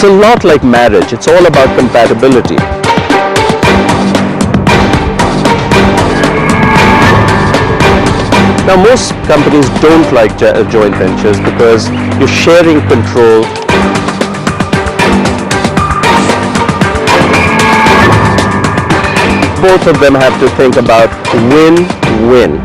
a lot like marriage. It's all about compatibility. Now, most companies don't like joint ventures because you're sharing control. Both of them have to think about win-win.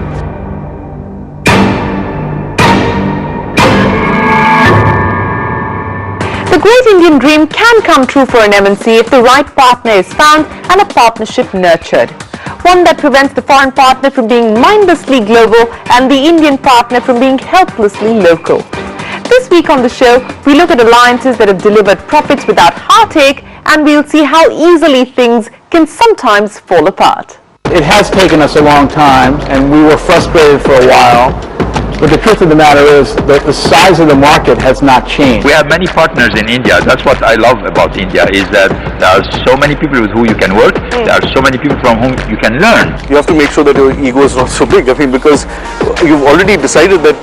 The great Indian dream can come true for an MNC if the right partner is found and a partnership nurtured. One that prevents the foreign partner from being mindlessly global and the Indian partner from being helplessly local. This week on the show, we look at alliances that have delivered profits without heartache, and we'll see how easily things can sometimes fall apart. It has taken us a long time, and we were frustrated for a while. But the truth of the matter is that the size of the market has not changed. We have many partners in India. That's what I love about India, is that there are so many people with who you can work. There are so many people from whom you can learn. You have to make sure that your ego is not so big. I mean, because you've already decided that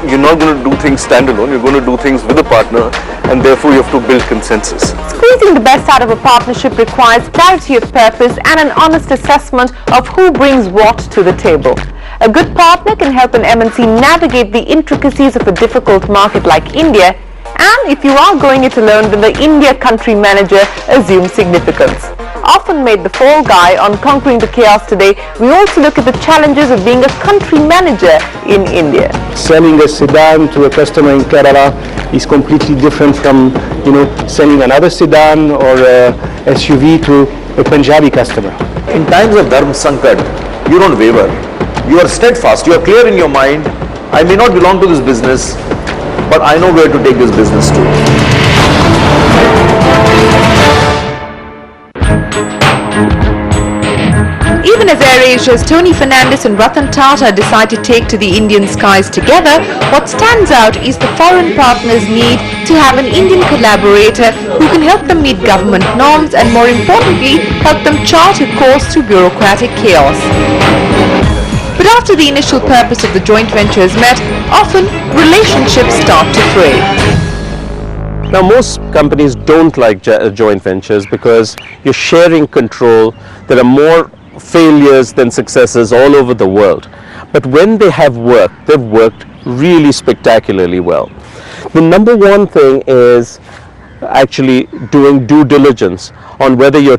you're not going to do things standalone. You're going to do things with a partner, and therefore you have to build consensus. Squeezing the best out of a partnership requires clarity of purpose and an honest assessment of who brings what to the table. A good partner can help an MNC navigate the intricacies of a difficult market like India, and if you are going it alone, then the India country manager assumes significance. Often made the fall guy on Conquering the Chaos today, we also look at the challenges of being a country manager in India. Selling a sedan to a customer in Kerala is completely different from, selling another sedan or a SUV to a Punjabi customer. In times of Dharma Sankat, you don't waver. You are steadfast, you are clear in your mind. I may not belong to this business, but I know where to take this business to. Even as AirAsia's Tony Fernandes and Ratan Tata decide to take to the Indian skies together, what stands out is the foreign partners' need to have an Indian collaborator who can help them meet government norms and, more importantly, help them chart a course through bureaucratic chaos. But after the initial purpose of the joint venture is met, often relationships start to fray. Now, most companies don't like joint ventures because you're sharing control. There are more failures than successes all over the world. But when they have worked, they've worked really spectacularly well. The number one thing is actually doing due diligence on whether the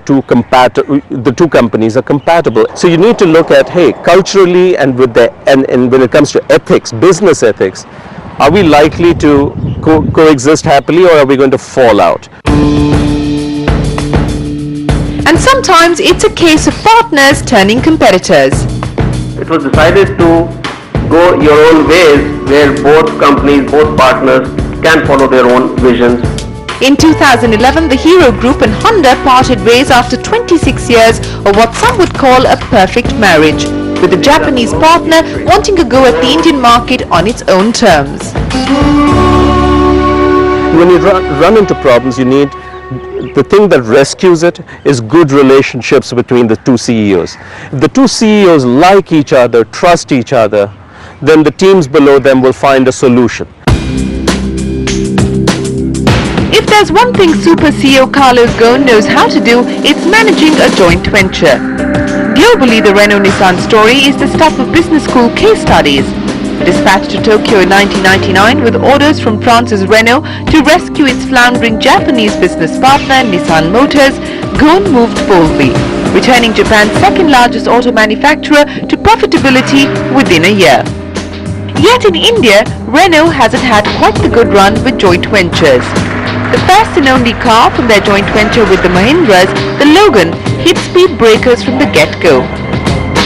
two companies are compatible. So you need to look at, hey, culturally and and when it comes to ethics, business ethics, are we likely to coexist happily, or are we going to fall out? And sometimes it's a case of partners turning competitors. It was decided to go your own ways, where both companies, both partners can follow their own visions. In 2011, the Hero Group and Honda parted ways after 26 years of what some would call a perfect marriage, with the Japanese partner wanting to go at the Indian market on its own terms. When you run into problems, you need the thing that rescues it is good relationships between the two CEOs. If the two CEOs like each other, trust each other, then the teams below them will find a solution. If there's one thing Super CEO Carlos Ghosn knows how to do, it's managing a joint venture. Globally, the Renault-Nissan story is the stuff of business school case studies. Dispatched to Tokyo in 1999 with orders from France's Renault to rescue its floundering Japanese business partner Nissan Motors, Ghosn moved boldly, returning Japan's second largest auto manufacturer to profitability within a year. Yet in India, Renault hasn't had quite the good run with joint ventures. The first and only car from their joint venture with the Mahindras, the Logan, hit speed breakers from the get-go.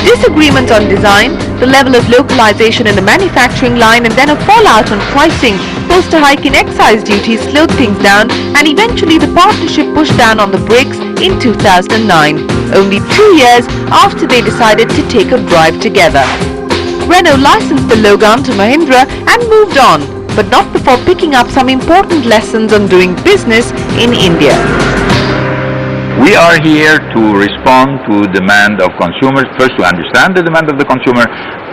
Disagreements on design, the level of localization in the manufacturing line, and then a fallout on pricing, post a hike in excise duties slowed things down, and eventually the partnership pushed down on the brakes in 2009, only 2 years after they decided to take a drive together. Renault licensed the Logan to Mahindra and moved on, but not before picking up some important lessons on doing business in India. We are here to respond to demand of consumers, first to understand the demand of the consumer,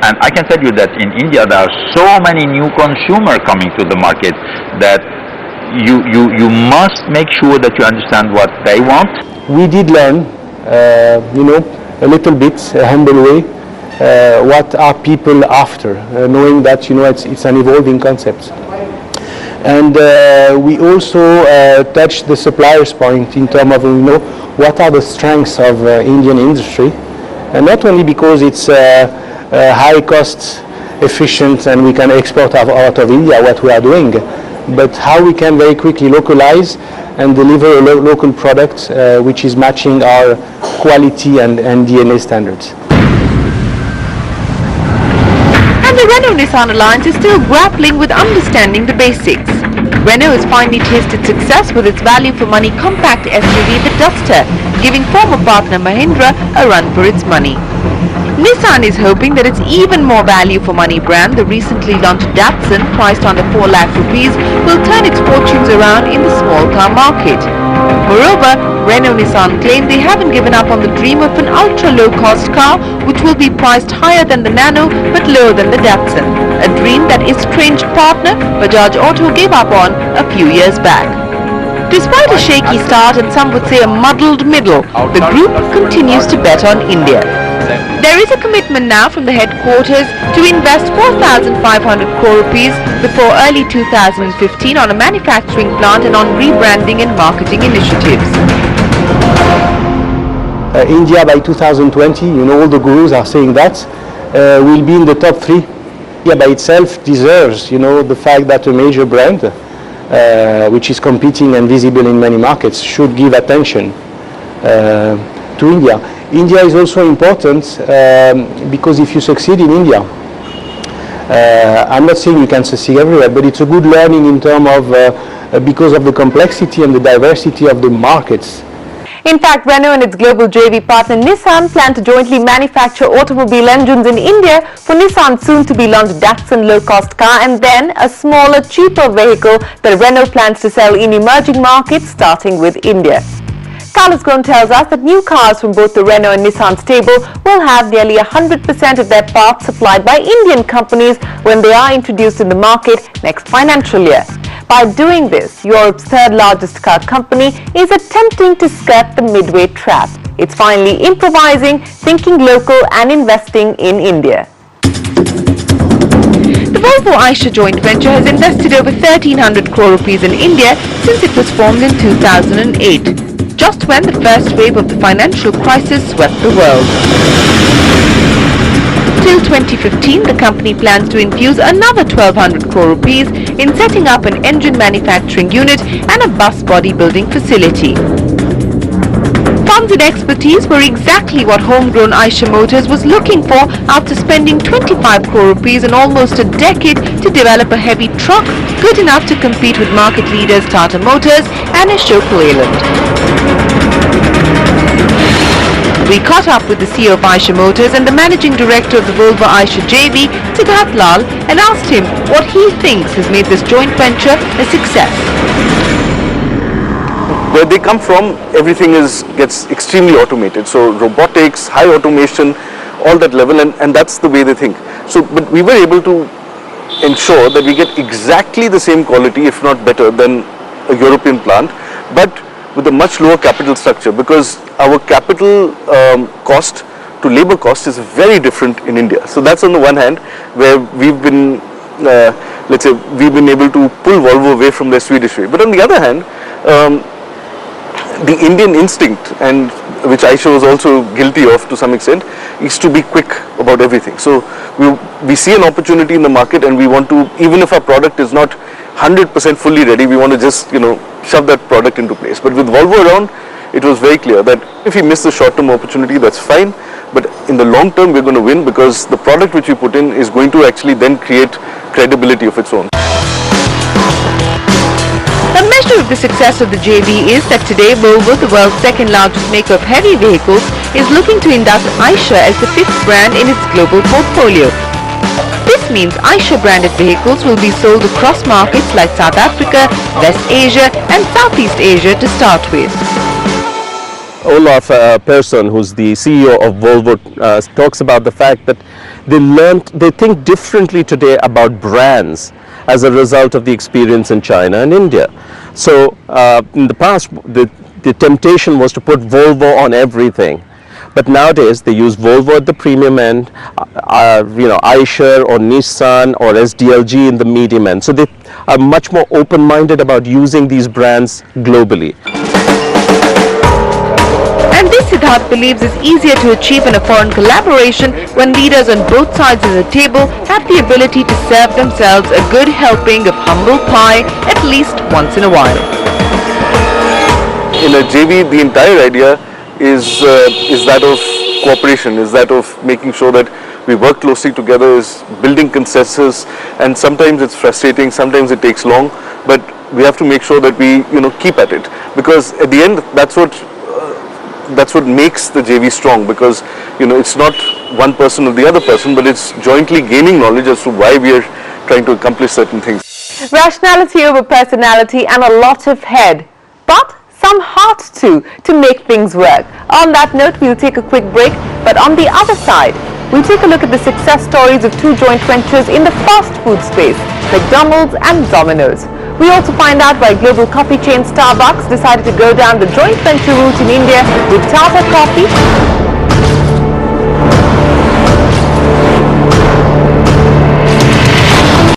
and I can tell you that in India there are so many new consumers coming to the market that you must make sure that you understand what they want. We did learn, a little bit, a humble way, what are people after, knowing that, it's an evolving concept. And we also touched the suppliers' point in terms of, what are the strengths of Indian industry, and not only because it's high cost, efficient, and we can export out of India what we are doing, but how we can very quickly localize and deliver a local product which is matching our quality and DNA standards. And the Renault-Nissan alliance is still grappling with understanding the basics. Renault has finally tasted success with its value-for-money compact SUV, the Duster, giving former partner Mahindra a run for its money. Nissan is hoping that its even more value-for-money brand, the recently launched Datsun, priced under 4 lakh rupees, will turn its fortunes around in the small car market. Moreover, Renault-Nissan claim they haven't given up on the dream of an ultra-low-cost car which will be priced higher than the Nano but lower than the Datsun, a dream that its estranged partner Bajaj Auto gave up on a few years back. Despite a shaky start and some would say a muddled middle, the group continues to bet on India. There is a commitment now from the headquarters to invest 4,500 crore rupees before early 2015 on a manufacturing plant and on rebranding and marketing initiatives. India by 2020, all the gurus are saying that, will be in the top 3. India by itself deserves, the fact that a major brand, which is competing and visible in many markets, should give attention to India. India is also important because if you succeed in India, I'm not saying you can succeed everywhere, but it's a good learning in terms of because of the complexity and the diversity of the markets. In fact, Renault and its global JV partner Nissan plan to jointly manufacture automobile engines in India for Nissan's soon-to-be-launched Datsun low-cost car and then a smaller, cheaper vehicle that Renault plans to sell in emerging markets, starting with India. Carlos Ghosn tells us that new cars from both the Renault and Nissan stable will have nearly 100% of their parts supplied by Indian companies when they are introduced in the market next financial year. By doing this, Europe's third largest car company is attempting to skirt the midway trap. It's finally improvising, thinking local and investing in India. The Volvo-Eicher joint venture has invested over 1,300 crore rupees in India since it was formed in 2008. Just when the first wave of the financial crisis swept the world. Till 2015, the company plans to infuse another 1,200 crore rupees in setting up an engine manufacturing unit and a bus bodybuilding facility. Funds and expertise were exactly what homegrown Eicher Motors was looking for after spending 25 crore rupees in almost a decade to develop a heavy truck good enough to compete with market leaders Tata Motors and Ashok Leyland. We caught up with the CEO of Eicher Motors and the managing director of the Volvo Eicher JV, Siddhartha Lal, and asked him what he thinks has made this joint venture a success. Where they come from, everything gets extremely automated. So robotics, high automation, all that level, and that's the way they think. So, but we were able to ensure that we get exactly the same quality, if not better, than a European plant, but with a much lower capital structure, because our capital cost to labor cost is very different in India. So that's on the one hand where we've been, let's say, we've been able to pull Volvo away from their Swedish way. But on the other hand, the Indian instinct, and which Eicher was also guilty of to some extent, is to be quick about everything. So we see an opportunity in the market, and we want to, even if our product is not 100% fully ready, we want to just shove that product into place. But with Volvo around, it was very clear that if we miss the short-term opportunity, that's fine, but in the long term we're going to win, because the product which we put in is going to actually then create credibility of its own. A measure of the success of the JV is that today Volvo, the world's second largest maker of heavy vehicles, is looking to induct Eicher as the 5th brand in its global portfolio. This means Eicher branded vehicles will be sold across markets like South Africa, West Asia and Southeast Asia to start with. Olaf Persson, who's the CEO of Volvo, talks about the fact that They think differently today about brands as a result of the experience in China and India. So in the past, the temptation was to put Volvo on everything. But nowadays they use Volvo at the premium end, Eicher or Nissan or SDLG in the medium end. So they are much more open-minded about using these brands globally. And this, Siddharth believes, is easier to achieve in a foreign collaboration when leaders on both sides of the table have the ability to serve themselves a good helping of humble pie at least once in a while. In a JV, the entire idea is that of cooperation, is that of making sure that we work closely together, is building consensus, and sometimes it's frustrating, sometimes it takes long, but we have to make sure that we keep at it, because at the end that's what makes the JV strong, because it's not one person or the other person, but it's jointly gaining knowledge as to why we are trying to accomplish certain things. Rationality over personality and a lot of head, but some heart too, to make things work. On that note, we'll take a quick break, but on the other side, we'll take a look at the success stories of two joint ventures in the fast food space, McDonald's and Domino's. We also find out why global coffee chain Starbucks decided to go down the joint venture route in India with Tata Coffee.